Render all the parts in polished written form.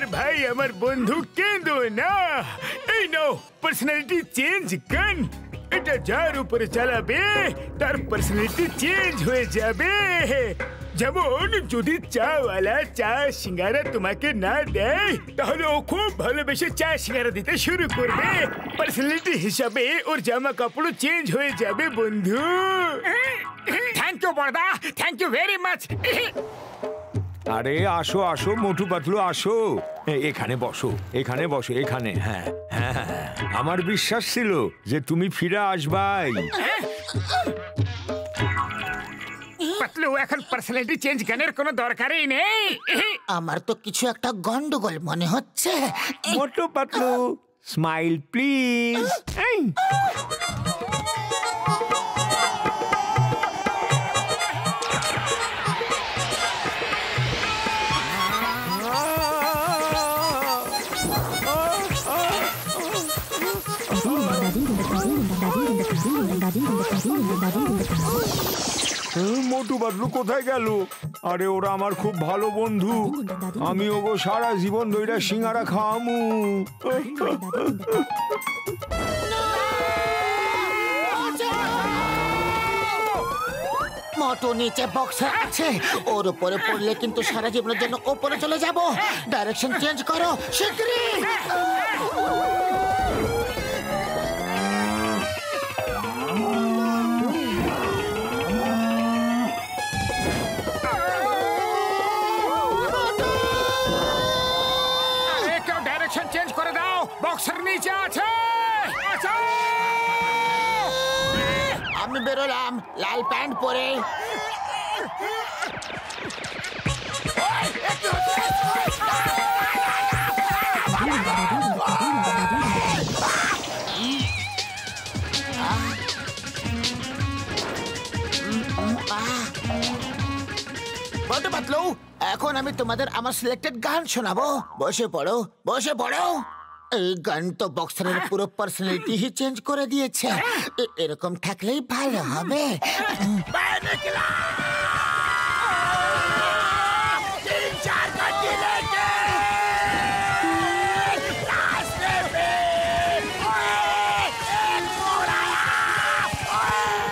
আমার ভাই আমার বন্ধু কেঁদো না। এই নাও পার্সোনালিটি চেঞ্জ গান। এটা যার উপরে চালাবে তার পার্সোনালিটি চেঞ্জ হয়ে যাবে। যেমন যদি চাওয়ালা চা সিঙ্গারা তোমাকে না দেয় তাহলে ও খুব ভালোবেসে চা সিঙ্গারা দিতে শুরু করবে। পার্সোনালিটি হিসাবে ওর জামা কাপড় চেঞ্জ হয়ে যাবে বন্ধু। থ্যাংক ইউ বড়দা, থ্যাংক ইউ ভেরি মাচ। আরে আসো আসো মোটু পাতলু আসো, এখানে বসো, এখানে বসো, এখানে। হ্যাঁ হ্যাঁ, আমার বিশ্বাস ছিল যে তুমি ফিরে আসবাই। পাতলু এখন পার্সোনালিটি চেঞ্জ গানের কোনো দরকারই নেই। আমার তো কিছু একটা গন্ডগোল মনে হচ্ছে। Motu Patlu smile please. মোটু পাতলু কোথায় গেল? আরে ওরা আমার খুব ভালো বন্ধু, আমি ওগো সারা জীবন ধরে সিঙ্গারা খাওয়ামু। মোটু নিচে বক্সার আছে, ওর উপরে পড়লে কিন্তু সারা জীবনের জন্য উপরে চলে যাব। ডাইরেকশন চেঞ্জ করো শিগগিরই। চেঞ্জ করে দাও, বক্সের নিচে আছে। আমি বেরোলাম লাল প্যান্ট পরে। মোটু পাতলু এখন আমি তোমাদের আমার সিলেক্টেড গান শোনাবো। বসে পড়ো, বসে পড়ো। এই গান তো বক্সারের পুরো পার্সোনালিটি হি চেঞ্জ করে দিয়েছে। এরকম থাকলেই ভালো হবে।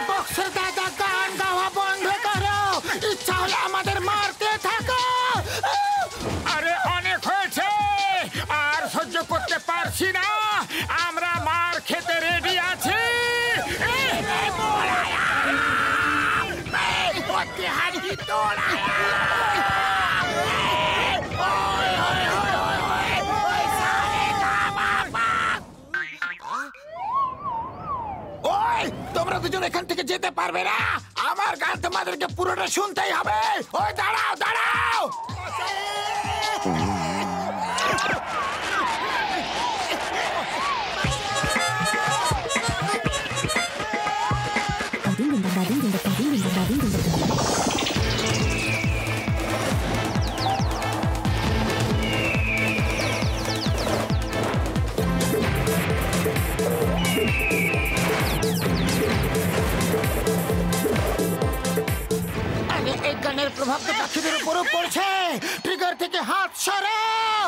বক্সার দাদা গান গাওয়া বন্ধ করো, ইচ্ছা হলে আমাদের মারতে থাকো। আরে অনেক হয়েছে, আর সহ্য করতে পারছি না, আমরা মার খেতে রেডি আছি। তোমরা দুজন এখান থেকে যেতে পারবে না, আমার গান তোমাদেরকে পুরোটা শুনতেই হবে। ওই দাঁড়াও দাঁড়াও। এই গানের প্রভাব তো পাখিদের উপরও পড়ছে। ট্রিগার থেকে হাত সরাও।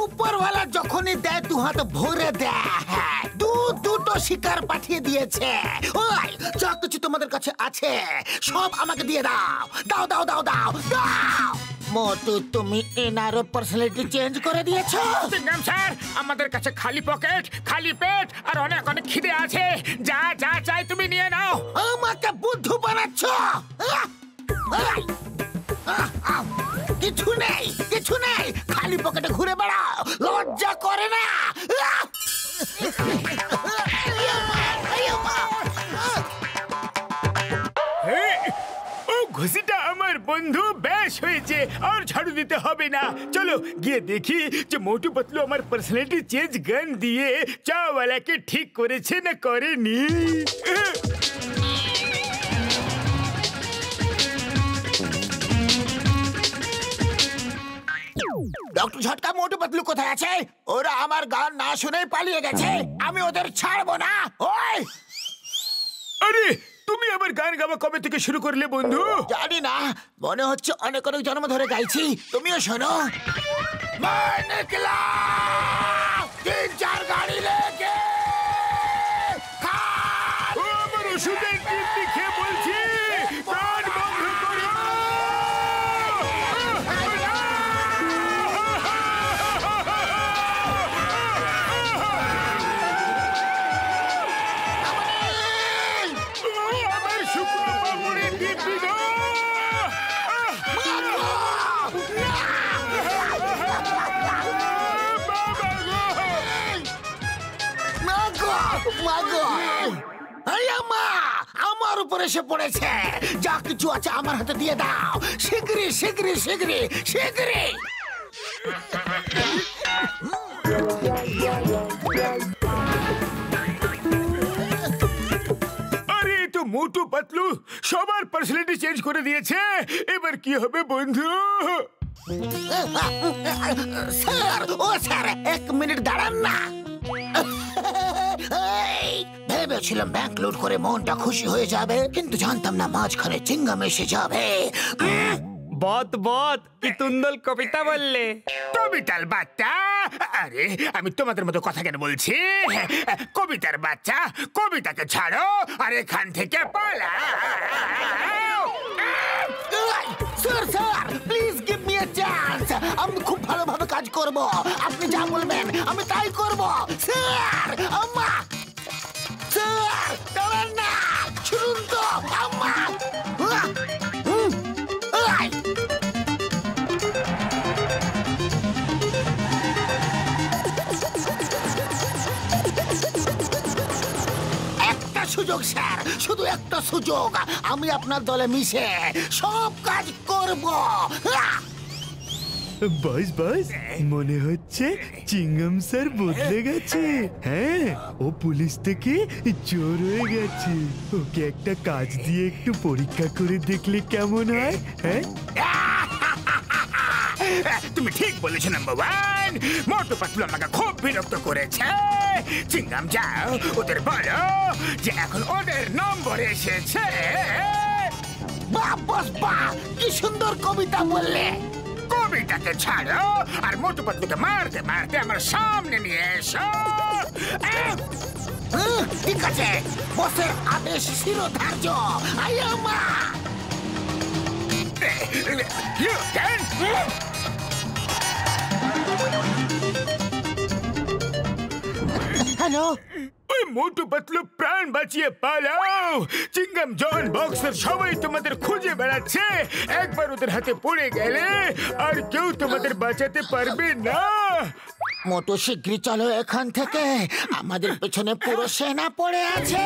উপরওয়ালা যখনই দেয় দু হাত ভরে দেয়। দুটো শিকার পাঠিয়ে দিয়েছে। ওই যা কিছু তোমাদের কাছে আছে সব আমাকে দিয়ে দাও। দাও দাও দাও দাও দাও। মোটু তুমি এনারও পার্সোনালিটি চেঞ্জ করে দিয়েছো। সিংহাম স্যার, আমাদের কাছে খালি পকেট, খালি পেট আর অনেক অনেক খিদে আছে। যা যা চাই তুমি নিয়ে নাও। আমাকে বুদ্ধু বানাচ্ছ। কিছু নেই, কিছু নেই, খালি পকেটে ঘুরে বেড়াও, লজ্জা করে না। ও ঘুষিটা আমার বন্ধু, বেশ হয়েছে, আর ঝাড়ু দিতে হবে না। চলো গিয়ে দেখি যে মোটু পাতলু আমার পার্সোনালিটি চেঞ্জ গান দিয়ে চাওয়ালাকে ঠিক করেছে না করেনি। ডক্টর ঝটকা মোটু পাতলু কোথায় আছে? ওরা আমার গান না শুনেই পালিয়ে গেছে। আমি ওদের ছাড়বো না। ওই আরে তুমি আবার গান গাওয়া কবে থেকে শুরু করলে বন্ধু? জানি না, মনে হচ্ছে অনেক অনেক জন্ম ধরে গাইছি। তুমিও শোনো। मैं निकला 3-4 গাড়ি লেগে ও আমার ওষুধের টিপ খেয়ে বলছি গান বন্ধ করো। আমার শুকনো পাপড়ের টিপ গো। আমার উপর এসে পড়েছে। যা কিছু আছে আমার হাতে দিয়ে দাও। শিগগিরি শিগগিরি শিগগিরি শিগগিরি। আরে এ তো মোটু পাতলু সবার পার্সোনালিটি চেঞ্জ করে দিয়েছে। এবার কি হবে বন্ধু? স্যার, ও স্যার, 1 মিনিট দাঁড়ান না। ভেবেছিলাম ব্যাংক লুট করে মনটা খুশি হয়ে যাবে, কিন্তু জানতাম না মাঝখানে চিঙ্গাম এসে যাবে। বত বত কি তুন্দল কবিতা বললে। কবিতার বাচ্চা, আরে আমি তোমাদের মতো কথা কেন বলছি? কবিতার বাচ্চা, কবিতাকে ছাড়ো আর এখান থেকে পালাও। Sir sir, please give me a chance. আমি খুব ভালোভাবে কাজ করব। আপনি যা বলবেন আমি তাই করব। স্যার, আম্মা, স্যার, দাঁড়ান না, শুনুন তো, আম্মা। একটা সুযোগ স্যার, শুধু একটা সুযোগ। আমি আপনার দলে মিশে সব কাজ করব। বস বস, মনে হচ্ছে চিংগাম স্যার বদলে গেছে। হ্যাঁ, ও পুলিশ থেকে চোর হয়ে গেছে। ওকে একটা কাজ দিয়ে একটু পরীক্ষা করে দেখলে কেমন হয়? হ্যাঁ, তুমি ঠিক বলেছো নাম্বার 1। মোটু পাতলু আমাকে খুব বিরক্ত করেছে। চিংগাম যাও, ওদের বলো যে এখন ওদের নম্বর এসেছে। বাহ বস বাহ, কি সুন্দর কবিতা বললে। কবিতাকে ছাড়ো আর মোটু পাতলুকে মারতে মারতে আমার সামনে নিয়ে এসো। ঠিক আছে, বসের আদেশ শিরোধার্য। আয়ামা হ্যালো, ওই মোটু পাতলু প্রাণ বাঁচিয়ে পালাও। চিংগাম, জন, বক্সার সবাই তোমাদের খুঁজে বেড়াচ্ছে। একবার ওদের হাতে পড়ে গেলে আর কেউ তোমাদের বাঁচাতে পারবে না। মোটু শিগগিরই চলো এখান থেকে। আমাদের পেছনে পুরো সেনা পড়ে আছে।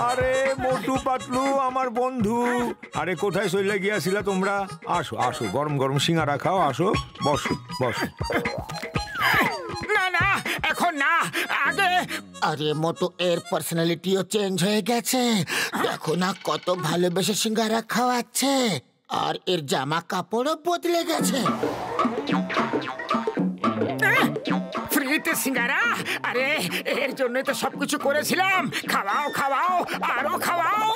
আরে মোটু পাতলু আমার বন্ধু, আরে কোথায় চলে গিয়াছিলা তোমরা? আসো আসো, গরম গরম সিঙ্গারা খাও, আসো, বসো বসো। না না, এখন না, আগে। আরে মোটু, এর পার্সোনালিটিও চেঞ্জ হয়ে গেছে। দেখো না কত ভালোবেসে সিঙ্গারা খাওয়াচ্ছে। আর এর জামা কাপড়ও বদলে গেছে। ফ্রিতে সিঙ্গারা? আরে এর জন্যই তো সবকিছু করেছিলাম। খাওয়াও খাওয়াও, আরো খাওয়াও।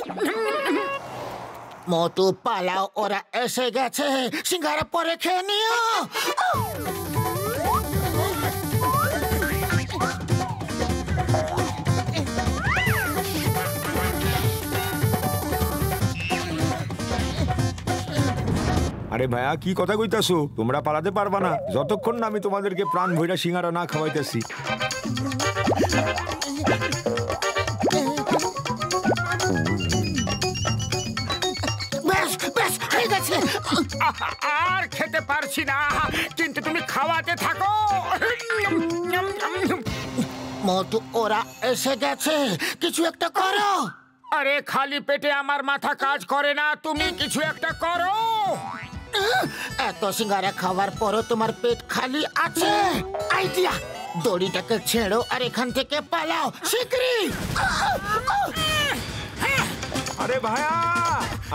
মোটু পালাও, ওরা এসে গেছে। সিঙ্গারা পরে খেয়ে নিও। আরে ভাইয়া, কি কথা কইতাছো? তোমরা পালাতে পারবা না যতক্ষণ না আমি তোমাদেরকে প্রাণ ভইরা সিঙ্গারা না খাওয়াইতেছি। বেশ বেশ হয়ে গেছে। আর খেতে পারছি না, কিন্তু তুমি খাওয়াতে থাকো। মোটু, ওরা এসে গেছে, কিছু একটা করো। আরে খালি পেটে আমার মাথা কাজ করে না, তুমি কিছু একটা করো। এত সিঙ্গারা খাওয়ার পরও তোমার পেট খালি আছে? আইডিয়া, দড়িটাকে ছেড়ো আর এখান থেকে পালাও শিগগিরই। আরে ভায়া,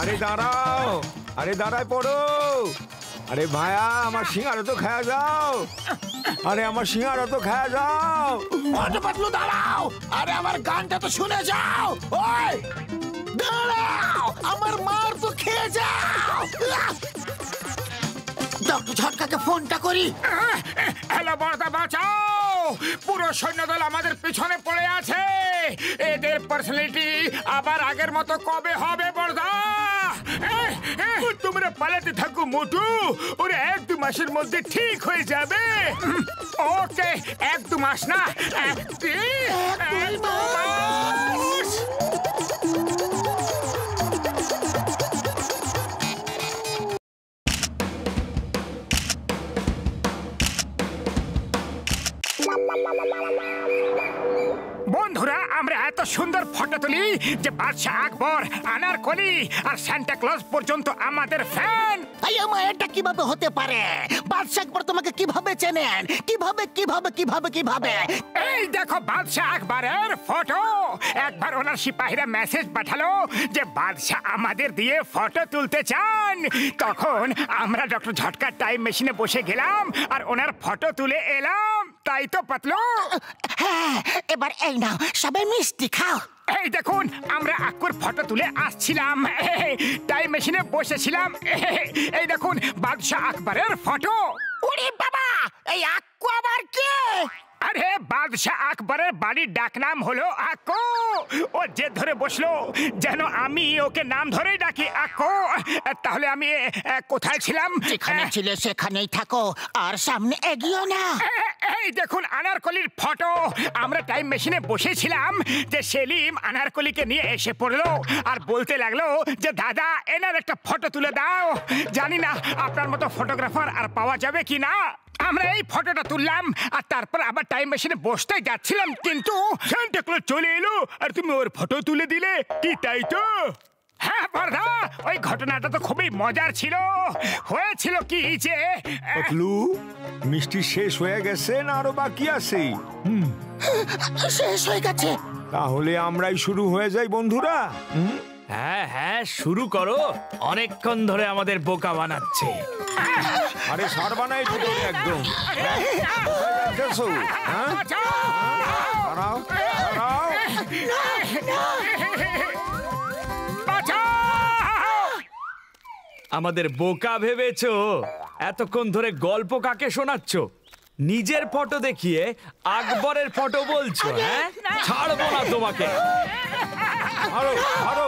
আরে দাঁড়াও, আরে দাঁড়ায় পড়ো। আরে ভায়া, আমার সিঙ্গারা তো খায়া যাও। আরে আমার সিঙ্গারা তো খায়া যাও। মোটু পাতলু দাঁড়াও, আরে আমার গানটা তো শুনে যাও। ওই দাঁড়াও, আমার মার তো খেয়ে যাও। ডক্টর ঝটকাকে ফোনটা করি। হ্যালো বড়দা, বাঁচাও! পুরো সৈন্যদল আমাদের পিছনে পড়ে আছে। এদের পার্সোনালিটি আবার আগের মতো কবে হবে বড়দা? তোমরা পালাতে থাকো মোটু, ওরা 1-2 মাসের মধ্যে ঠিক হয়ে যাবে। ওকে, 1-2 মাস না, 1-2 মাস। বন্ধুরা, আমরা এত সুন্দর ফটো তুলি যে বাদশাহ আকবর, আনারকলি আর সান্টা ক্লজ পর্যন্ত আমাদের ফ্যান। এই আমা, এটা কিভাবে হতে পারে? বাদশাহ আকবর তোমাকে কিভাবে চেনেন? কিভাবে কিভাবে কিভাবে কিভাবে? এই দেখো বাদশাহ আকবরের ফটো। একবার ওনার সিপাহীরা মেসেজ পাঠালো যে বাদশাহ আমাদের দিয়ে ফটো তুলতে চান। তখন আমরা ডক্টর ঝটকার টাইম মেশিনে বসে গেলাম আর ওনার ফটো তুলে এলাম। তাই তো পাতলু? হ্যাঁ, এবার এই নাও, সবাই মিষ্টি খাও। এই দেখুন, আমরা আক্কুর ফটো তুলে আসছিলাম, টাইম মেশিনে বসেছিলাম। এই দেখুন বাদশাহ আকবরের ফটো। ওরে বাবা, এই আক্কু আবার কে? আরে বাদশাহ আকবরের বাড়ির ডাকনাম হলো আক্কু। ও যে ধরে বসলো যেন আমি ওকে নাম ধরেই ডাকি আক্কু। তাহলে আমি কোথায় ছিলাম? যেখানে ছিলে সেখানেই থাকো, আর সামনে এগিয়েও না। এই দেখুন আনারকলির ফটো। আমরা টাইম মেশিনে বসেছিলাম যে সেলিম আনারকলিকে নিয়ে এসে পড়লো আর বলতে লাগলো যে দাদা, এনার একটা ফটো তুলে দাও। জানি না আপনার মতো ফটোগ্রাফার আর পাওয়া যাবে কি না। আমরা এই ফটোটা তুললাম আর তারপর আবার টাইম মেশিনে বসতে যাচ্ছিলাম, কিন্তু সান্টা ক্লজ চলে এলো আর তুমি ওর ফটো তুলে দিলে। কি তাই তো? হ্যাঁ বড়দা, ওই ঘটনাটা তো খুবই মজার ছিল। হয়েছিল কি যে পাতলু, মিষ্টি শেষ হয়ে গেছে না আরো বাকি আছে? শেষ হয়ে গেছে। তাহলে আমরাই শুরু হয়ে যাই বন্ধুরা। হ্যাঁ হ্যাঁ, শুরু করো। অনেকক্ষণ ধরে আমাদের বোকা বানাচ্ছে। আরে সারবানাই ভিতরে একদম। দেখছো? হ্যাঁ? দাঁড়াও, দাঁড়াও। আমাদের বোকা ভেবেছো? এতক্ষণ ধরে গল্প কাকে শোনাচ্ছ? নিজের ফটো দেখিয়ে আকবরের ফটো বলছো? হ্যাঁ, ছাড়বো না তোমাকে। আরো, আরো।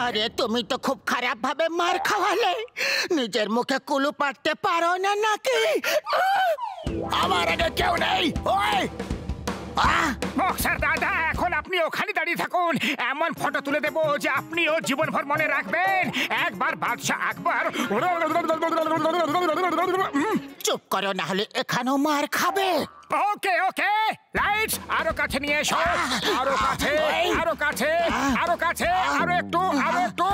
আরে তুমি তো খুব খারাপ ভাবে মার খাওয়ালে। নিজের মুখে কুলু পাড়তে পারো না নাকি? আমার আগে কেউ নেই। ওই বক্সার দাদা, এখন আপনি ওখানে দাঁড়িয়ে থাকুন। এমন ফটো তুলে দেবো যে আপনিও জীবনভর মনে রাখবেন। একবার বাদশাহ আকবর। চুপ করো, না হলে এখানেও মার খাবে। ওকে ওকে, লাইটস আরো কাছে নিয়ে এসো। আরো কাছে, আরো কাছে, আরো কাছে, আরো একটু, আরো একটু,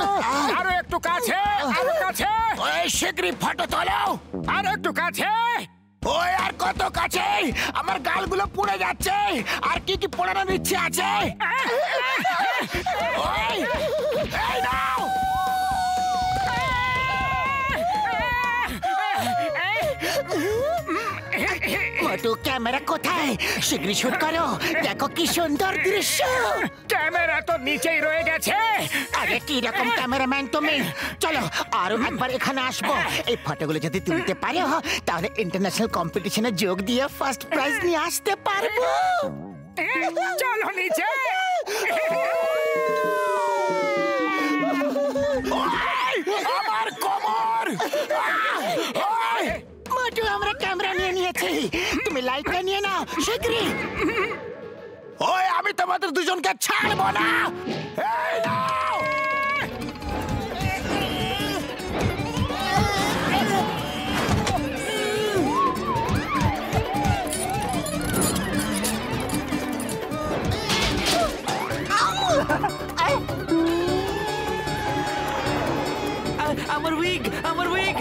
আরো একটু কাছে, আরো কাছে। ওই শিগগিরই ফটো তোলো। আরো একটু কাছে। ওই আর কত কাছে? আমার গালগুলো পুড়ে যাচ্ছে। আর কি কি পোড়ানোর ইচ্ছে আছে? ওই, এই নাও। মোটু, ক্যামেরা কোথায়? শীঘ্রই শুট করো। দেখো কি সুন্দর দৃশ্য। ক্যামেরা তো নিচেই রয়ে গেছে। আরে কি রকম ক্যামেরাম্যান তুমি? চলো আরো একবার এখানে আসবো। এই ফটোগুলো যদি তুলতে পারো তাহলে ইন্টারন্যাশনাল কম্পিটিশনে যোগ দিয়ে ফার্স্ট প্রাইজ নিয়ে আসতে পারবো। চলো নিচে। আমার কোমর। মোটু, আমরা ক্যামেরা নিয়ে নিয়েছি, তুমি লাইটটা নিয়ে নাও শিগগিরই। ওই, আমি তোমাদের দুজনকে ছাড়বো না। এই নাও। আমার উইগ, আমার উইগ।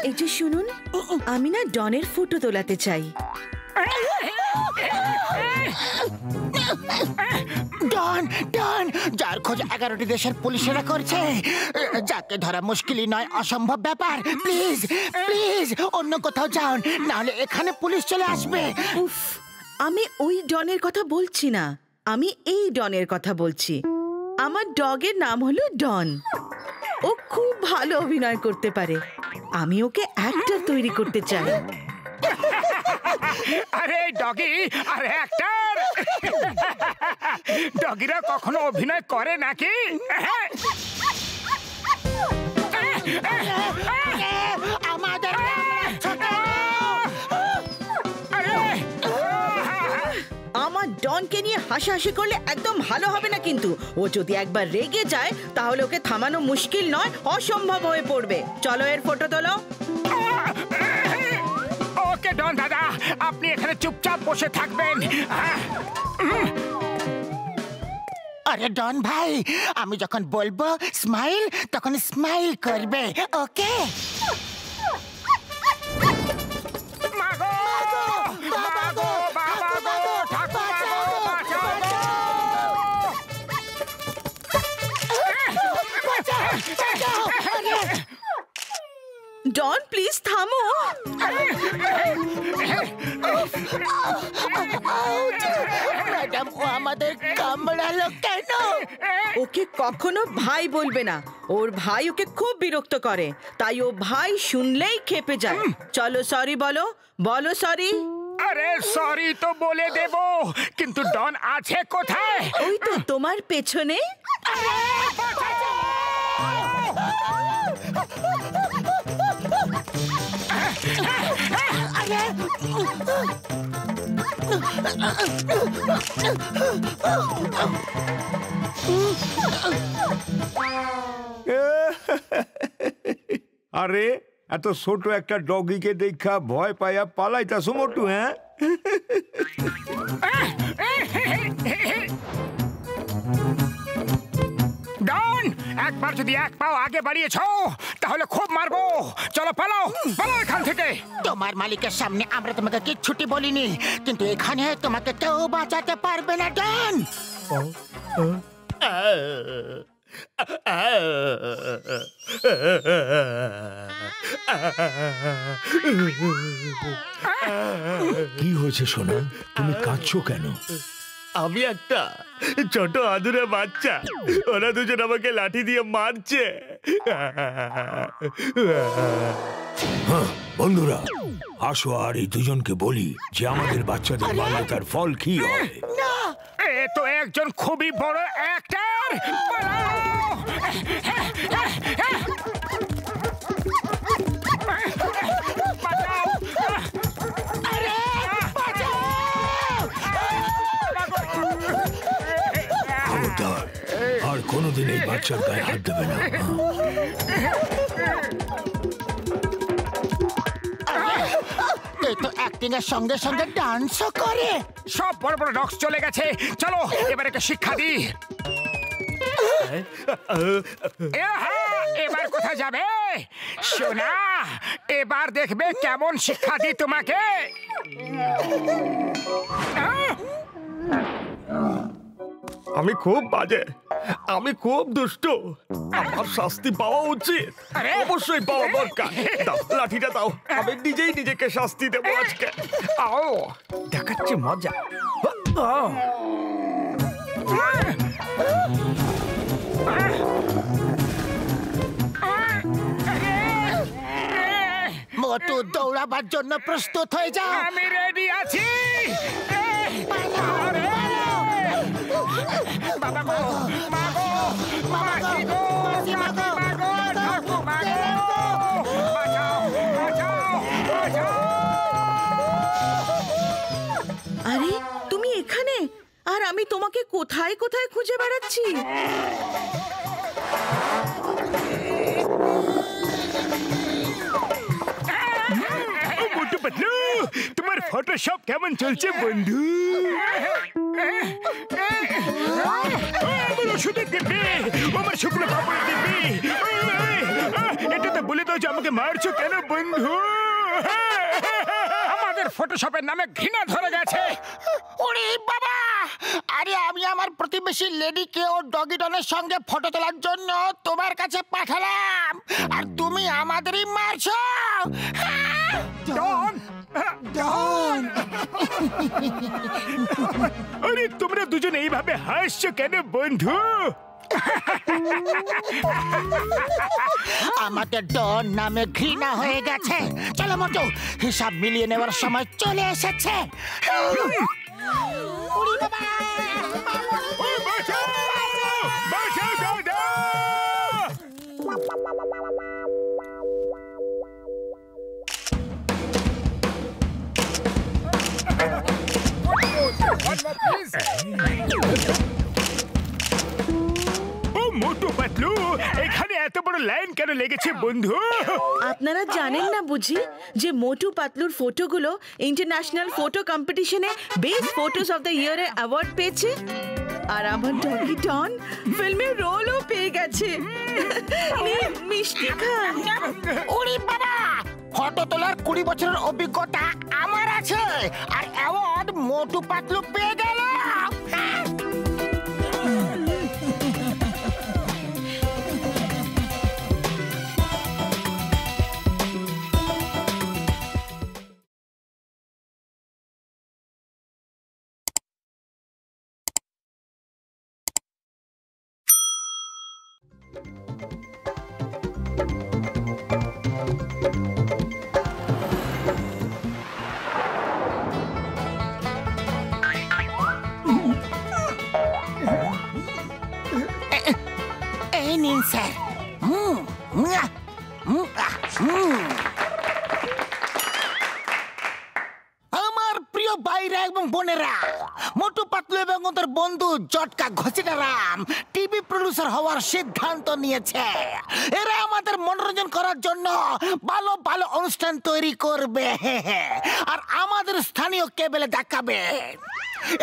এই যে শুনুন, আমি না ডনের ফটো তোলাতে চাই। ডন ডন যার খোঁজ 11টি দেশের পুলিশেরা করছে, যাকে ধরা মুশকিলই নয়, অসম্ভব ব্যাপার। প্লিজ প্লিজ অন্য কোথাও যান, নাহলে এখানে পুলিশ চলে আসবে। উফ, আমি ওই ডনের কথা বলছি না, আমি এই ডনের কথা বলছি। আমার ডগের নাম হলো ডন। ও খুব ভালো অভিনয় করতে পারে। আমি ওকে অ্যাক্টর তৈরি করতে চাই। আরে ডগি, আরে অ্যাক্টর! ডগিরা কখনো অভিনয় করে নাকি? আমাদের আমার ডনকে নিয়ে হাসাহাসি করলে একদম ভালো হবে না কিন্তু। ও যদি একবার রেগে যায় তাহলে ওকে থামানো মুশকিল নয়, অসম্ভব হয়ে পড়বে। চলো এর ফটো তোলো। ওকে ডন দাদা, আপনি এখানে চুপচাপ বসে থাকবেন। আরে ডন ভাই, আমি যখন বলবো স্মাইল, তখন স্মাইল করবে, ওকে? মাগো! মাগো! বাবা গো! ঠাকুমা গো! বাঁচাও গো! ডন প্লিজ থামো। ম্যাডাম, ও আমাদের কামড়ালো কেন? ওকে কখনো ভাই বলবে না, ওর ভাই ওকে খুব বিরক্ত করে, তাই ও ভাই শুনলেই ক্ষেপে যায়। চলো সরি বলো, বলো সরি। আরে সরি তো বলে দেব, কিন্তু ডন আছে কোথায়? ওই তো তোমার পেছনে। আরে এত ছোট একটা ডগিকে দেখা ভয় পাইয়া পালাইতাছো মোটু? হ্যাঁ, ডন, একবার যদি এক পাও আগে বাড়িয়েছো তাহলে খুব মারবো। চলো পালাও, পালাও এখান থেকে। তোমার মালিকের সামনে আমরা তোমাকে কিচ্ছুটি বলিনি, কিন্তু এখানে তোমাকে কেউ বাঁচাতে পারবে না ডন। কি হয়েছে সোনা? তুমি কাঁদছো কেন? আমি একটা ছোট আদুরে বাচ্চা, ওরা দুজন আমাকে লাঠি দিয়ে মারছে। হ্যাঁ, বন্ধুরা আসো আর এই দুজনকে বলি যে আমাদের বাচ্চাদের মানবতার ফল কি হয়। এ তো একজন খুবই বড় অ্যাক্টর। পালাও! বাঁচাও! খবরদার, আর কোনোদিন এই বাচ্চার গায়ে হাত দেবে না। এই তো অ্যাক্টিং এর সঙ্গে সঙ্গে ডান্সও করে। সব বড় বড় ডগস চলে গেছে, চলো এবার একটা শিক্ষা দিই। এবার কোথায় যাবে সোনা? এবার দেখবে কেমন শিক্ষা দিই তোমাকে। আমি খুব বাজে, আমি খুব দুষ্ট, আমার শাস্তি পাওয়া উচিত। অবশ্যই পাওয়া দরকার। দাও লাঠিটা দাও, আমি নিজেই নিজেকে শাস্তি দেবো আজকে। আও, দেখাচ্ছে মজা। মোটু, দৌড়াবার জন্য প্রস্তুত হয়ে যাও। আমি রেডি আছি। বাবা গো, মা গো, মাসি গো, মা গো, ঠাকুমা গো, বাঁচাও, বাঁচাও, বাঁচাও। আরে তুমি এখানে, আর আমি তোমাকে কোথায় কোথায় খুঁজে বেড়াচ্ছি। ফটোশপ কেমন চলছে বন্ধু? আমার ওষুধের দিবি, আমার শুকনো পাপড় দিবি। এটা তো বলে দাও যে আমাকে মারছো কেন বন্ধু? আমাদের ফটোশপের নামে ঘৃণা ধরে গেছে। ওরে বাবা, আরে আমি আমার প্রতিবেশী লেডিকে ও ডগি ডনের সঙ্গে ফটো তোলার জন্য তোমার কাছে পাঠালাম, আর তুমি আমাদেরই মারছো। ডন, ডন, আরে তোমরা দুজন এইভাবে হাসছো কেন বন্ধু? আমাদের ডন নামে ঘৃণা হয়ে গেছে। চলো মোটু, হিসাব মিলিয়ে নেওয়ার সময় চলে এসেছে। ওরে বাবা! বাঁচাও! বাঁচাও দাদা! ও মোটু পাতলু, এখানে এত বড় লাইন কেন লেগেছে বন্ধু? আপনারা জানেন না বুঝি যে মোটু পাতলুর ফটোগুলো ইন্টারন্যাশনাল ফটো কম্পিটিশনে বেস্ট ফটোস অফ দ্য ইয়ারের অ্যাওয়ার্ড পেয়েছে? আর আমার ডগি ডন ফিল্মে রোলও পেয়ে গেছে। নিন, মিষ্টি খান। ওরে বাবা! ফটো তোলার 20 বছরের অভিজ্ঞতা আমার আছে, আর অ্যাওয়ার্ড মোটু পাতলু পেয়ে গেল। এই নিন স্যার। আমার প্রিয় ভাইরা এবং বোনেরা, মোটু পাতলু এবং ওদের বন্ধু জটকা ঘসিটারাম টিভি প্রডিউসার হওয়ার সিদ্ধান্ত নিয়েছে। এরা আমাদের মনোরঞ্জন করার জন্য ভালো ভালো অনুষ্ঠান তৈরি করবে আর আমাদের স্থানীয় কেবলে দেখাবে।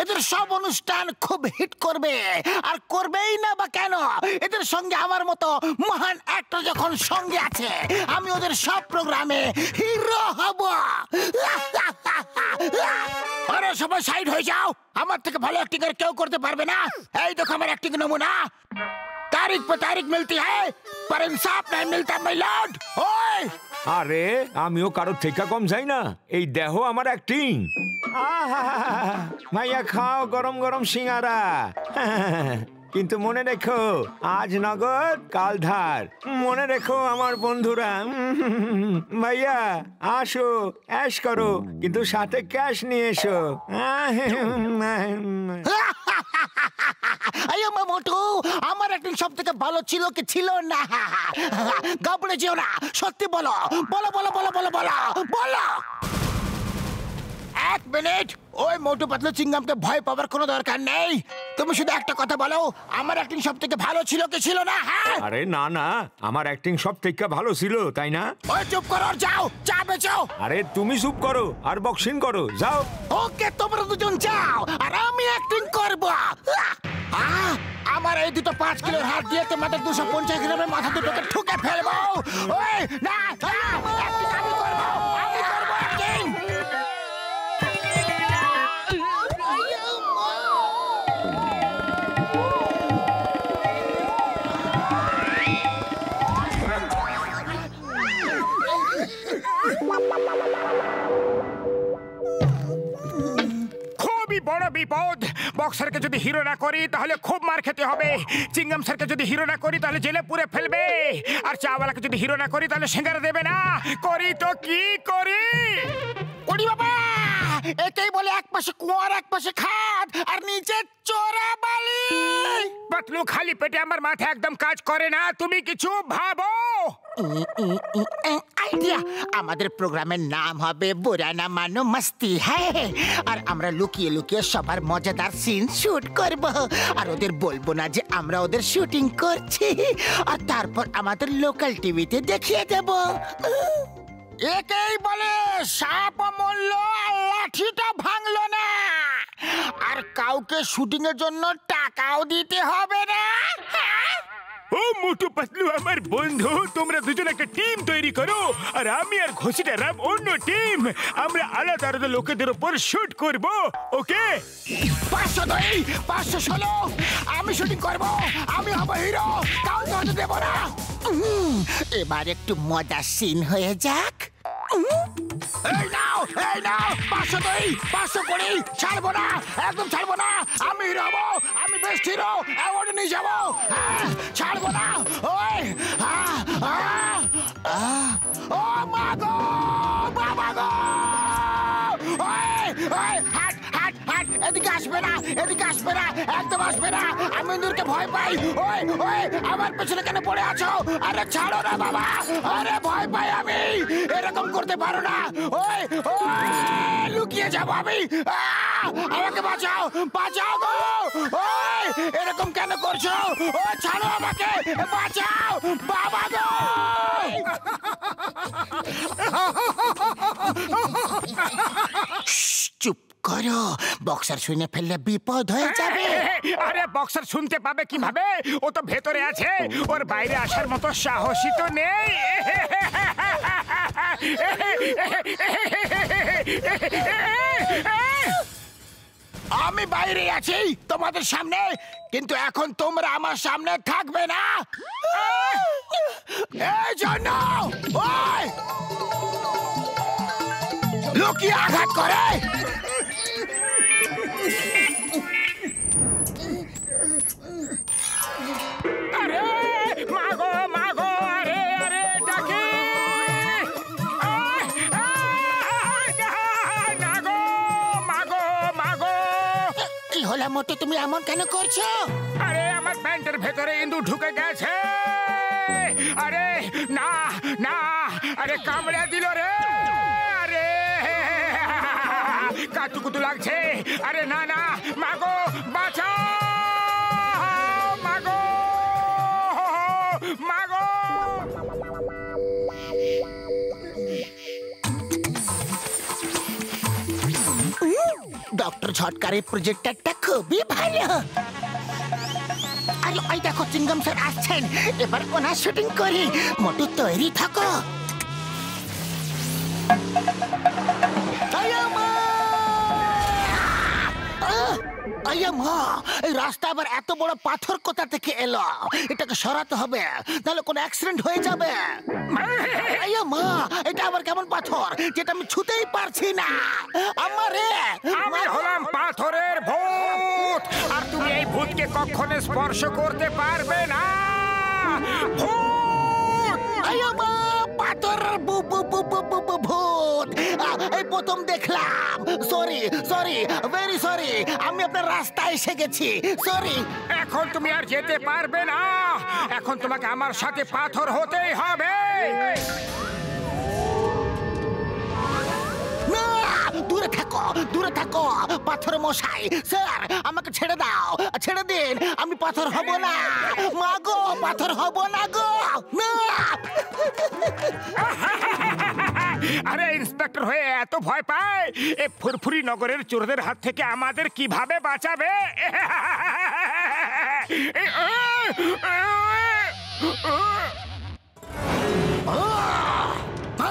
এদের সব অনুষ্ঠান খুব হিট করবে, আর করবেই না বা কেন, এদের সঙ্গে আমার মতো মহান অ্যাক্টর যখন সঙ্গে আছে, আমি ওদের সব প্রোগ্রামে হিরো হব। আরে সবাই সাইড হয়ে যাও, আমার থেকে ভালো অ্যাক্টিং আর কেউ করতে পারবে না। এই দেখো আমার অ্যাক্টিং নমুনা। तारीख पे तारीख मिलती है पर इंसाफ नहीं मिलता माय लॉर्ड। ओए আরে আমিও কারোর থেকে কম যাই না। এই দেখো আমার অ্যাক্টিং। ভাইয়া খাও গরম গরম সিঙ্গারা। কিন্তু মনে রেখো আজ নগদ কাল ধার। মনে রেখো আমার বন্ধুরা। ভাইয়া আসো অ্যাশ করো, কিন্তু সাথে ক্যাশ নিয়ে এসো। আইয়া মোটু, আমার অ্যাক্টিং সব থেকে ভালো ছিল কি ছিল না? গাবড়ে যেও না, সত্যি বলো বলো বলো বলো বলো বলো বলো। এক মিনিট, ওই মোটু পাতলু চিংগামকে ভয় পাওয়ার কোনো দরকার নেই। তুমি শুধু একটা কথা বলো, আমার অ্যাক্টিং সব থেকে ভালো ছিল কি ছিল না? হ্যাঁ আরে না না, আমার অ্যাক্টিং সব থেকে ভালো ছিল, তাই না? ওই চুপ করো আর যাও, চা বেচো। আরে তুমি চুপ করো আর বক্সিং করো, যাও। ওকে তোমরা দুজন যাও আর আমি অ্যাক্টিং করব। আমার এই দুটো 5 কিলোর হাত দিয়ে তোমাদের 250 গ্রামের মাথা দুটোকে ঠুকে ফেলবো। ওই না, অ্যাক্টিং আমি করব, আমি করব অ্যাক্টিং। খুবই বড় বিপদ। বক্সারকে যদি হিরো না করি তাহলে খুব মার খেতে হবে। চিংগাম স্যারকে যদি হিরো না করি তাহলে জেলে পুরে ফেলবে। আর চাওয়ালাকে যদি হিরো না করি তাহলে সিঙ্গারা দেবে না। করি তো কি করি? ওরে বাবা, এটাই বলে এক পাশে কুয়ার এক পাশে খাদ আর নিচে চোরাবালি। পাতলু, খালি পেটে আমার মাথা একদম কাজ করে না। তুমি কিছু ভাবো। আইডিয়া, আমাদের প্রোগ্রামের নাম হবে বুরা না মানো মস্তি হ্যাঁ। আর আমরা লুকিয়ে লুকিয়ে সবার মজাদার সিন শুট করব, আর ওদের বলবো না যে আমরা ওদের শুটিং করছি, আর তারপর আমাদের লোকাল টিভিতে দেখিয়ে দেব। একেই বলে সাপ মরল লাঠিটা ভাঙলো না, আর কাউকে শুটিং এর জন্য টাকাও দিতে হবে না। ও মোটু পাতলু আমার বন্ধু, তোমরা দুজন একটা টিম তৈরি করো, আর আমি আর ঘষিটা রাম অন্য টিম। আমরা আলাদা আলাদা লোকেদের উপর শুট করব, ওকে? 502, 516, আমি শুটিং করব, আমি হব হিরো, কাউকে হতে দেব না। এবার একটু মজার সিন হয়ে যাক। এই নাও 502, 520, ছাড়বো না, একদম ছাড়বো না। আমি হিরো হবো, আমি বেস্ট হিরো, অ্যাওয়ার্ড নিয়ে যাবো। ছাড়বো না। ওই ও মা গো, বাবা গো, হাট হাট হাট, এদিকে আসবে না, এদিকে আসবে না, একদম আসবে না। আমি ইন্দুরকে ভয় পাই। ওই ওই আমার পেছনে কেন পড়ে আছো? আরে ছাড়ো না বাবা, আরে ভয় পাই আমি, এরকম করতে পারো না। ওই ওই লুকিয়ে যাবো আমি, আমাকে বাঁচাও, বাঁচাও গো। ওই এরকম কেন করছো? ও ছাড়ো আমাকে, বাঁচাও বাবা গো। চুপ করো, বক্সার শুনে ফেললে বিপদ হয়ে যাবে। আরে বক্সার শুনতে পাবে কিভাবে? ও তো ভেতরে আছে, ওর বাইরে আসার মতো সাহসী তো নেই। আমি বাইরে আছি তোমাদের সামনে, কিন্তু এখন তোমরা আমার সামনে থাকবে না। এই জন্য ওই লুকিয়ে আঘাত করে। আরে মাগো মাগো, আরে আরে ডাকি, নাগো মাগো মাগো। কি হলো মোটু, তুমি এমন কেন করছো? আরে আমার প্যান্টের ভেতরে ইঁদুর ঢুকে গেছে। আরে না না, আরে কামড়ে দিল রে, আরে কাতুকুতু লাগছে। আরে না না, মাগো বাঁচাও, মাগো মাগো। ডক্টর ঝটকার এই প্রজেক্টরটা খুবই ভালো। আরে ওই দেখো চিংগাম স্যার আসছেন, এবার ওনার শুটিং করি। মোটু তৈরি থাকো। এই রাস্তা আবার এত বড় পাথর কোথা থেকে এলো? এটাকে সরাতে হবে, তাহলে কোনো অ্যাক্সিডেন্ট হয়ে যাবে। মা, এটা আবার কেমন পাথর যেটা আমি ছুতেই পারছি না? আমারে আমি হলাম পাথরের ভূত, আর তুমি এই ভূতকে কখনো স্পর্শ করতে পারবে না। পাথরের ভূত এই প্রথম দেখলাম। সরি সরি, ভেরি সরি, আমি আপনার রাস্তায় এসে গেছি, সরি। এখন তুমি আর যেতে পারবে না, এখন তোমাকে আমার সাথে পাথর হতেই হবে। দূরে থাকো, দূরে থাকো পাথর মশাই। স্যার আমাকে ছেড়ে দাও, ছেড়ে দিন, আমি পাথর হব না। মা গো, পাথর হব না গো, না। আরে ইন্সপেক্টর হয়ে এত ভয় পায়, এই ফুরফুরি নগরের চোরদের হাত থেকে আমাদের কিভাবে বাঁচাবে?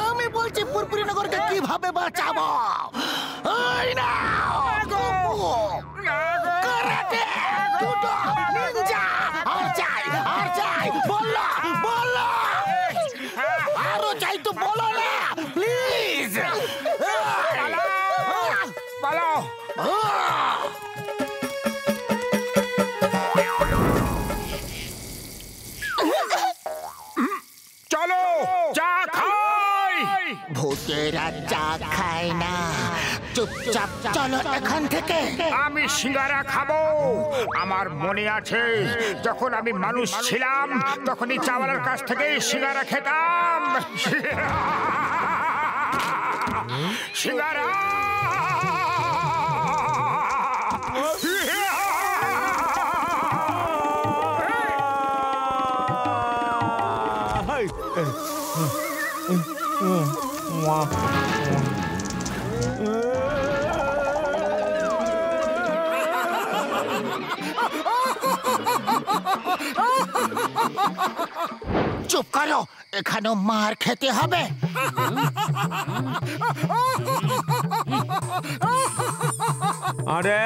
আমি বলছি ফুরফুরি নগরকে কিভাবে বাঁচাবো? ওই নাও কারাতে, জুডো, নিনজা, আর চাই, আর চাই, বললো বললো, আরো চাই তো বলো না প্লিজ। বলো চলো চা খাই। ভূতেরা চা খায় না, চুপচাপ চলো এখান থেকে। আমি সিঙ্গারা খাবো। আমার মনে আছে যখন আমি মানুষ ছিলাম তখনই চাওয়ালার কাছ থেকে সিঙ্গারা খেতাম। সিঙ্গারা চুপ করো, এখানেও মার খেতে হবে। আরে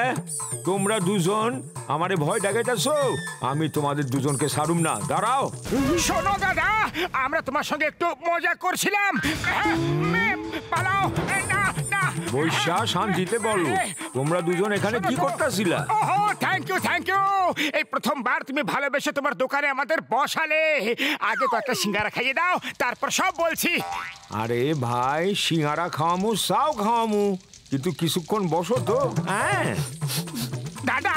তোমরা দুজন আমারে ভয় দেখাইতেছো, আমি তোমাদের দুজনকে ছাড়ুম না, দাঁড়াও। শোনো দাদা, আমরা তোমার সঙ্গে একটু মজা করছিলাম। পালাও না না। বৈশা শান্তিতে বলো, তোমরা দুজন এখানে কি করতেছিলা? ওহো, থ্যাংক ইউ। এই প্রথমবার তুমি ভালোবেসে তোমার দোকানে আমাদের বসালে। আগে কয়েকটা সিঙ্গারা খাইয়ে দাও, তারপর সব বলছি। আরে ভাই, সিঙ্গারা খাওয়ামু, চাও খাওয়ামু, কিন্তু কিছুক্ষণ বসো তো। হ্যাঁ দাদা,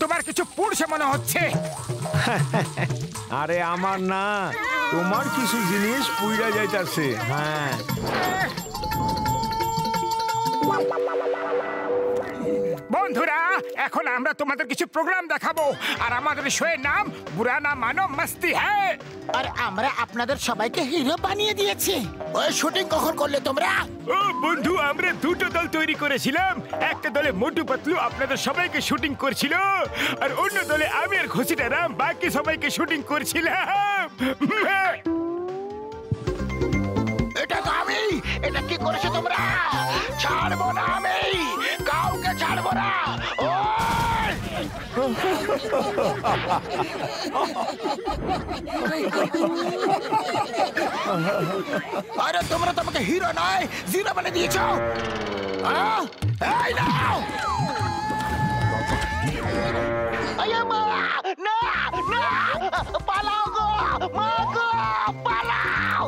তোমার কিছু পুরুষে মনে হচ্ছে। আরে আমার না, তোমার কিছু জিনিস পুইরা যাইতাছে। হ্যাঁ বন্ধুরা, এখন আমরা তোমাদের কিছু প্রোগ্রাম দেখাবো, আর আমাদের শোয়ের নাম বুরা না মানো মাস্তি হ্যায়। আর আমরা আপনাদের সবাইকে হিরো বানিয়ে দিয়েছি। ওই শুটিং কখন করলে তোমরা? ও বন্ধু, আমরা দুটো দল তৈরি করেছিলাম। একটা দলে মোটু পাতলু আপনাদের সবাইকে শুটিং করছিল, আর অন্য দলে আমি আর ঘসিটা রাম বাকি সবাইকে শুটিং করছিলাম। এটা তো আমি। এটা কি করেছো তোমরা? ছাড়বো না আমি, কাউকে ছাড়বো না। আরে তোমরা তো আমাকে হিরো নয়, জিরো বানিয়ে দিয়েছো। এই নাও। মা, না না, পালাও গো, মা গো, পালাও।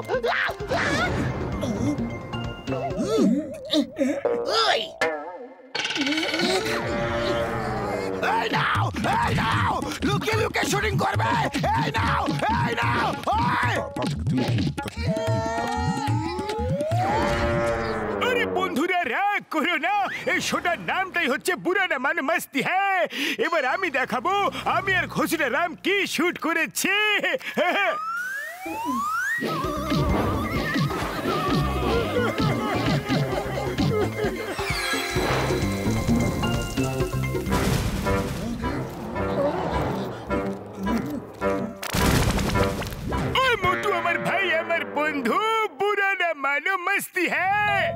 এই নাও, লুকিয়ে লুকিয়ে শুটিং করবে। এই নাও। আরে বন্ধুরা, রাগ করো না, এই শোটার নামটাই হচ্ছে বুরা না মানো মাস্তি হ্যায়। এবার আমি দেখাবো আমি আর ঘসিটা রাম কি শুট করেছি। মোটু আমার ভাই, আমার বন্ধু, বুরা না মানো মাস্তি হ্যায়।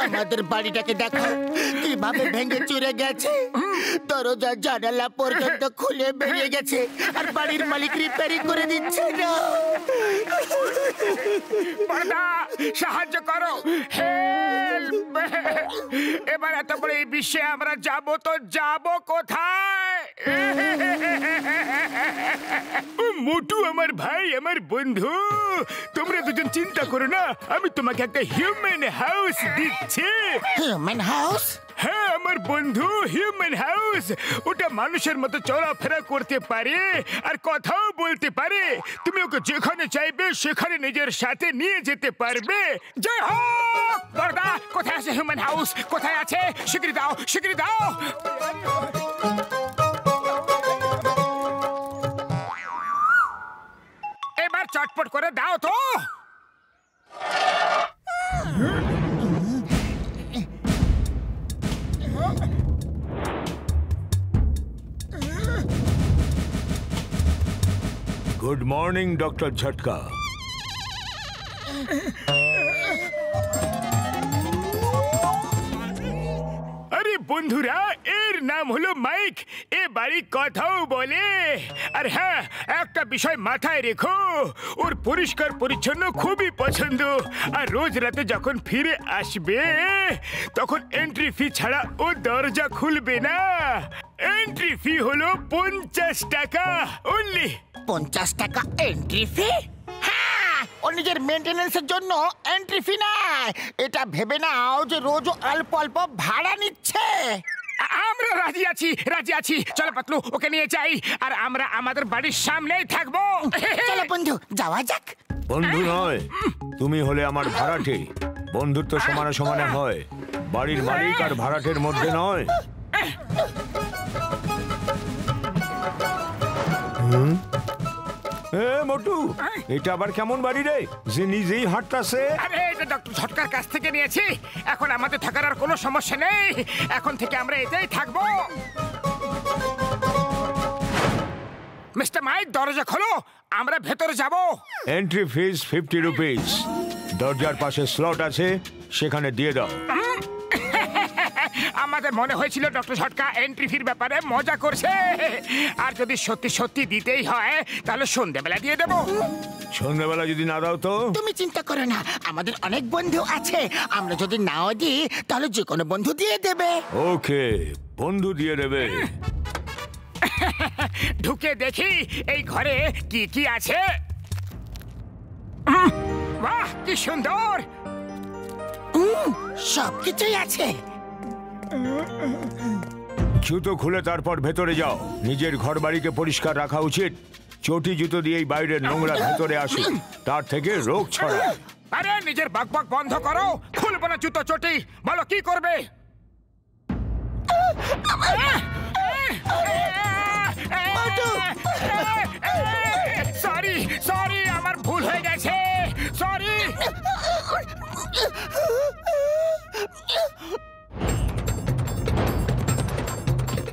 আমাদের বাড়িটাকে দেখো কিভাবে ভেঙে চুরে গেছে। দরজা জানালা পর্যন্ত খুলে বেরিয়ে গেছে, আর বাড়ির মালিক রিপেয়ারিং করে দিচ্ছে না। পর্দা, সাহায্য করো, হেল্প। এবার এত বড় এই বিশ্বে আমরা যাব তো যাব কোথায়? মোটু আমার ভাই, আমার বন্ধু, তোমরা দুজন চিন্তা করো না, আমি তোমাকে একটা হিউম্যান হাউস দিচ্ছি। Human house? হ্যাঁ আমার বন্ধু, হিউম্যান হাউস। ওটা মানুষের মতো চলাফেরা করতে পারে আর কথাও বলতে পারে। তুমি ওকে যেখানে চাইবে সেখানে নিজের সাথে নিয়ে যেতে পারবে। জয় হোক! পর্দা, কোথায় আছে হিউম্যান হাউস? কোথায় আছে? স্বীকৃতি দাও, স্বীকৃতি দাও। এবার চটপট করে দাও তো। গুড মর্নিং ডক্টর ঝটকা। আরে বন্ধুরা, এর নাম হলো মাইক। এ বাড়ি কথাও বলে। আর হ্যাঁ, একটা বিষয় মাথায় রেখো, ওর পরিষ্কার পরিচ্ছন্ন খুবই পছন্দ। আর রোজ রাতে যখন ফিরে আসবে তখন এন্ট্রি ফি ছাড়া ও দরজা খুলবে না। এন্ট্রি ফি হলো 50 টাকা অনলি। 50 টাকা এন্ট্রি ফি? হ্যাঁ, ও নিজের মেইনটেনেন্সের জন্য এন্ট্রি ফি না, এটা ভেবে নাও যে রোজ অল্প অল্প ভাড়া নিচ্ছে। আমরা রাজি আছি, রাজি আছি। চলো পাতলু, ওকে নিয়ে যাই, আর আমরা আমাদের বাড়ির সামনেই থাকবো। চলো বন্ধু, যাওয়া যাক। বন্ধু নয়, তুমি হলে আমার ভাড়াটে। বন্ধুত্ব সমানে সমানে হয়, বাড়ির মালিক আর ভাড়াটের মধ্যে নয়। মোটু, এটা আবার কেমন বাড়ি রে যে নিজেই হাঁটতাছে? আরে এটা ডক্টর ঝটকার কাছ থেকে নিয়েছি। এখন আমাদের থাকার আর কোনো সমস্যা নেই। এখন থেকে আমরা এতেই থাকবো। মিস্টার মাইক, দরজা খোলো, আমরা ভেতরে যাব। Entry fees 50 rupees. দরজার পাশে স্লট আছে, সেখানে দিয়ে দাও। আমাদের মনে হয়েছিল ডক্টর ঝটকা এন্ট্রি ফির ব্যাপারে মজা করছে, আর যদি সত্যি সত্যি দিতেই হয় তাহলে সন্ধ্যেবেলা দিয়ে দেবো। সন্ধ্যাবেলা যদি না দাও তো? তুমি চিন্তা করো না, আমাদের অনেক বন্ধু আছে। আমরা যদি নাও দিই তাহলে যে কোনো বন্ধু দিয়ে দেবে। ওকে, বন্ধু দিয়ে দেবে। ঢুকে দেখি এই ঘরে কি কি আছে। বাহ, কি সুন্দর! সবকিছুই আছে। জুতো খুলে তারপর ভেতরে যাও। নিজের ঘর বাড়িকে পরিষ্কার রাখা উচিত। চটি জুতো দিয়েই বাইরের নোংরা ভেতরে আসে, তার থেকে রোগ ছড়ায়। আরে নিজের বকবক বন্ধ করো, খুলবো না জুতো চটি। বলো কি করবে? সরি সরি, আমার ভুল হয়ে গেছে, সরি।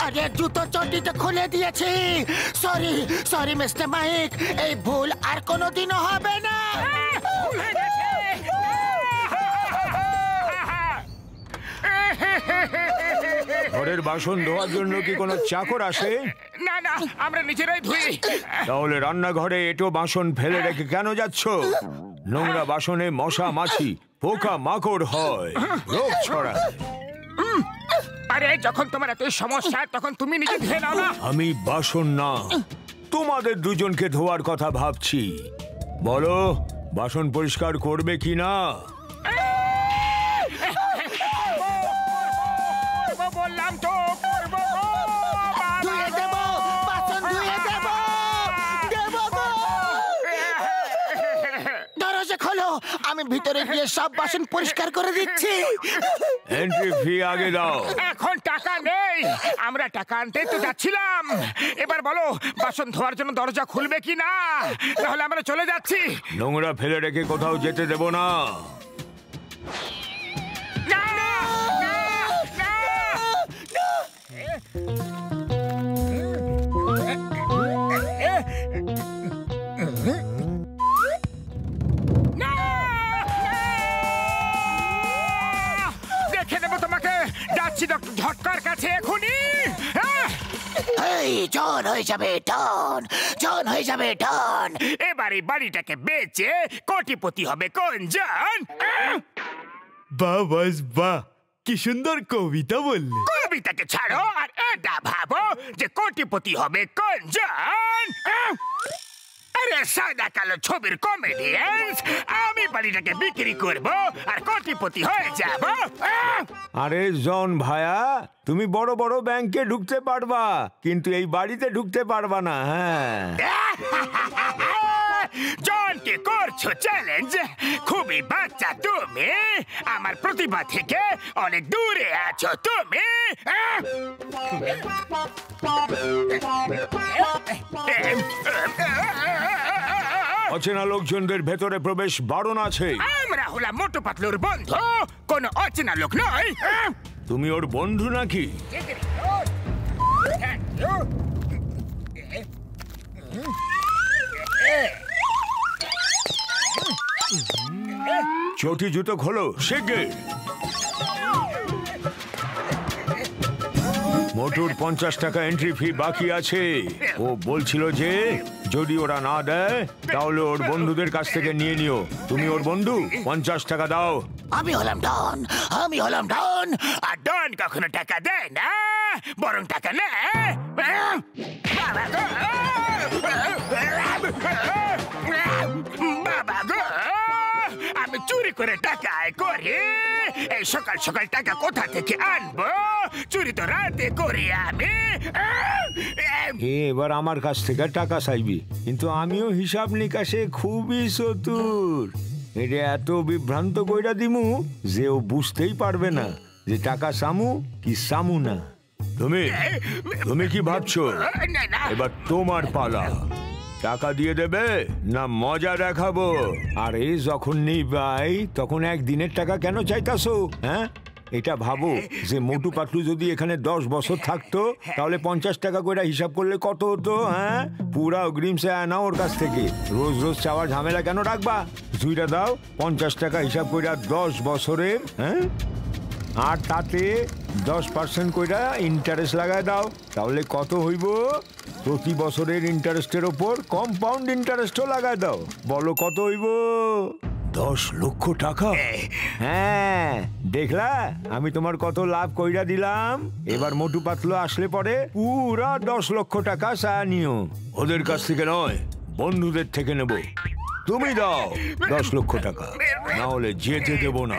আরে জুতো চটিটা খুলে দিয়েছি। সরি সরি মিস্টার মাইক, এই ভুল আর কোনোদিনও হবে না। ভুল হয়ে গেছে। ঘরের বাসন ধোয়ার জন্য কি কোনো চাকর আসে? না না, আমরা নিজেরাই ধুই। তাহলে রান্নাঘরে এটো বাসন ফেলে রেখে কেন যাচ্ছ? নোংরা বাসনে মশা মাছি পোকা মাকড় হয়, রোগ ছড়ায়। আরে যখন তোমার এত সমস্যা তখন তুমি নিজে ধুয়ে নাও না। আমি বাসন না, তোমাদের দুজনকে ধোয়ার কথা ভাবছি। বলো, বাসন পরিষ্কার করবে কি না? বললাম তো করবো। ধুয়ে দেবো, বাসন ধুয়ে দেবো, দেবো গো। দরজা খোলো, আমি ভিতরে গিয়ে সব বাসন পরিষ্কার করে দিচ্ছি। এন্ট্রি ফি আগে দাও। এখন টাকা নেই, আমরা টাকা আনতে তো যাচ্ছিলাম। এবার বলো, বাসন ধোয়ার জন্য দরজা খুলবে কি না, তাহলে আমরা চলে যাচ্ছি। নোংরা ফেলে রেখে কোথাও যেতে দেব না। না, না, না, না। না, দেখে নেবো তোমাকে। যাচ্ছি ডক্টর ঝটকার কাছে এখনই। এই জন হয়ে যাবে ডন, জন হয়ে যাবে ডন। এবারে বাড়িটাকে বেচে কোটিপতি হবে কোন জন? বাহ বাস বাহ, কি সুন্দর কবিতা বললে। কবিতাকে ছাড়ো আর এটা ভাবো যে কোটিপতি হবে কোন জন? আরে সাদা কালো ছবির কমেডিয়ান্স, আমি বাড়িটাকে বিক্রি করব আর কোটিপতি হয়ে যাব। আরে জন ভায়া, তুমি বড় বড় ব্যাংকে ঢুকতে পারবা, কিন্তু এই বাড়িতে ঢুকতে পারবা না। হ্যাঁ, জনকে করছো চ্যালেঞ্জ? খুবই বাচ্চা তুমি, আমার প্রতিভা থেকে অনেক দূরে আছো তুমি। অচেনা লোকজনদের ভেতরে প্রবেশ বারণ আছে। আমরা হলাম মোটু পাতলুর বন্ধু, কোনো অচেনা লোক নয়। তুমি ওর বন্ধু নাকি? চটি জুতো খোলো শিগগির। মোটুর 50 টাকা এন্ট্রি ফি বাকি আছে। ও বলছিল যে যদি ওরা না দেয় তাহলে ওর বন্ধুদের কাছ থেকে নিয়ে নিও। তুমি ওর বন্ধু, 50 টাকা দাও। আমি হলাম ডন, আমি হলাম ডন। আর ডন কখনো টাকা দেয় না, বরং টাকা নেয়। বাবা গো, বাবা গো, আমি আমি চুরি করে টাকা আয় করি? এই সকাল সকাল টাকা কোথা থেকে আনবো? চুরি তো রাতে করি আমি। এবার আমার কাছ থেকে টাকা চাইবি, কিন্তু আমিও হিসাব নিকাশে খুবই চতুর। এটা এত বিভ্রান্ত কইরা দিমু যে ও বুঝতেই পারবে না যে টাকা সামু কি সামু না। তুমি কি ভাবছো এবার তোমার পালা? টাকা দিয়ে দেবে না মজা দেখাবো? আরে যখন নিবাই তখন একদিনের টাকা কেন চাইতাছো? হ্যাঁ, এটা ভাবো যে মোটু পাতলু যদি এখানে 10 বছর থাকতো তাহলে 50 টাকা করে হিসাব করলে কত হতো? হ্যাঁ, পুরা অগ্রিম চায় না ওর কাছ থেকে। রোজ রোজ চাওয়ার ঝামেলা কেন রাখবা? জুইটা দাও, 50 টাকা হিসাব কইরা 10 বছরের। হ্যাঁ, আর তাতে 10% কইরা ইন্টারেস্ট লাগায় দাও, তাহলে কত হইব? প্রতি বছরের ইন্টারেস্টের ওপর কম্পাউন্ড ইন্টারেস্টও লাগায় দাও। বলো কত হইব? 10 লক্ষ টাকা। হ্যাঁ, দেখলা আমি তোমার কত লাভ কইরা দিলাম। এবার মোটু পাতলু আসলে পরে পুরা 10 লক্ষ টাকা চা নিও। ওদের কাছ থেকে নয়, বন্ধুদের থেকে নেব। তুমি দাও 10 লক্ষ টাকা, না হলে যেতে দেবো না।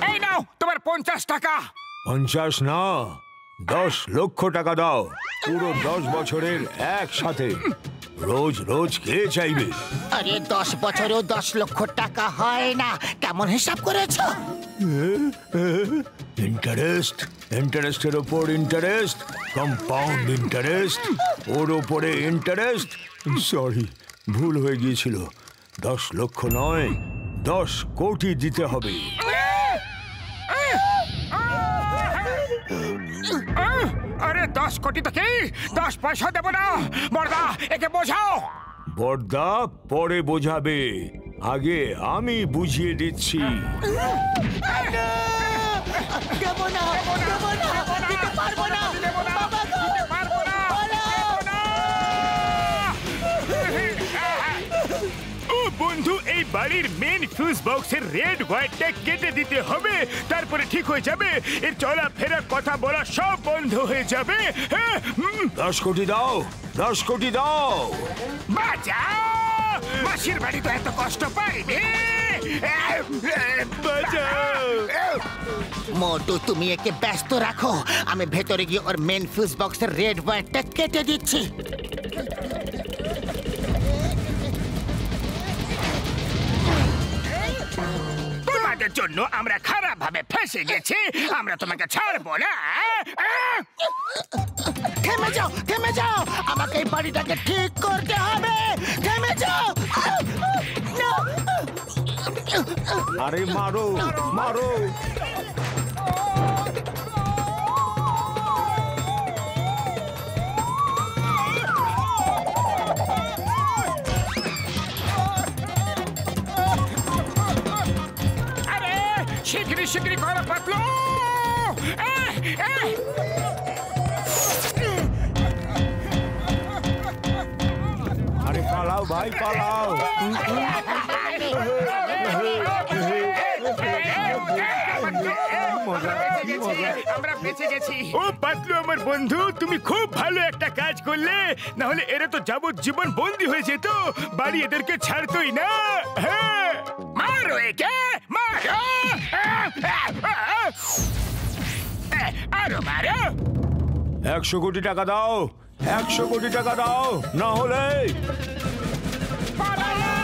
এই নাও তোমার 50 টাকা। 50 না, 10 লক্ষ টাকা দাও, পুরো 10 বছরের একসাথে। রোজ রোজ কে চাইবে? আরে 10 বছরেও 10 লক্ষ টাকা হয় না। কেমন হিসাব করেছো? ইন্টারেস্ট, ইন্টারেস্টের ওপর ইন্টারেস্ট, কম্পাউন্ড ইন্টারেস্ট, ওর ওপরে ইন্টারেস্ট। সরি, ভুল হয়ে গিয়েছিল। 10 লক্ষ নয়, 10 কোটি দিতে হবে। আরে 10 কোটি তো কি, 10 পয়সা দেব না। বড়দা, একে বোঝাও। বড়দা পরে বোঝাবে, আগে আমি বুঝিয়ে দিচ্ছি। দেব না, দেব না, দিতে পারবো না। বাবা গো, দিতে পারবো না। ও বন্ধু, এই বাড়ির মেন ফিউজ বক্সের রেড ওয়্যারটা কেটে দিতে হবে, তারপরে ঠিক হয়ে যাবে। এর চলাফেরা, কথা বলা সব বন্ধ হয়ে যাবে। হ্যাঁ, 10 কোটি দাও, 10 কোটি দাও। বাঁচাও, মাসির বাড়ি তো এত কষ্ট পাইনি। মোটু, তুমি একে ব্যস্ত রাখো, আমি ভেতরে গিয়ে ওর মেন ফিউজ বক্সের রেড ওয়্যারটা কেটে দিচ্ছি। তোমাদের জন্য আমরা খারাপ ভাবে ফেসে গেছি, আমরা তোমাকে ছাড়বো না। থেমে যাও, থেমে যাও, আমাকে এই বাড়িটাকে ঠিক করতে হবে। থেমে যাও। আরে মারো, মারো। আরে শিগগিরি শিগগিরি করো পাতলু। আরে পালাও ভাই, পালাও। আমরা বেঁচে গেছি। ও পাতলু আমার বন্ধু, তুমি খুব ভালো একটা কাজ করলে, না হলে এরা তো যাবজ্জীবন বন্দী হয়ে যেত। বাড়ি এদেরকে ছাড়তোই না। হ্যাঁ, মারো একে, মারো। আরো মারো। 100 কোটি টাকা দাও, 100 কোটি টাকা দাও, না হলে পালাও।